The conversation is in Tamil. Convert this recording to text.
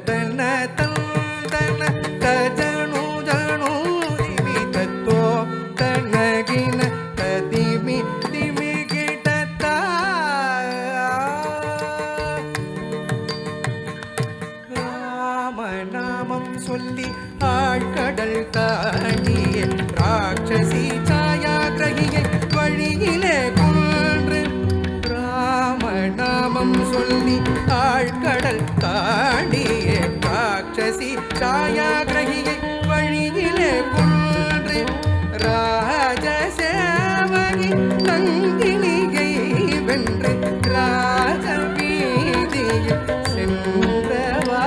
தன தன தஜனு ஜனு திமி தத்தோ தனகின ததிமி திமி கிட்டத்தா ராமநாமம் சொல்லி ஆழ்கடல் தாண்டிய ராட்சசி சாயாகிரகியை வழியிலே கொன்று ராமநாமம் சொல்லி ஆழ்கடல் தாண்டிய ராட்சசி சாயாகிரகியை வழியிலே கொன்று ராஜசேவகி நந்தினியை வென்று ராஜ வீதியில் சென்றவா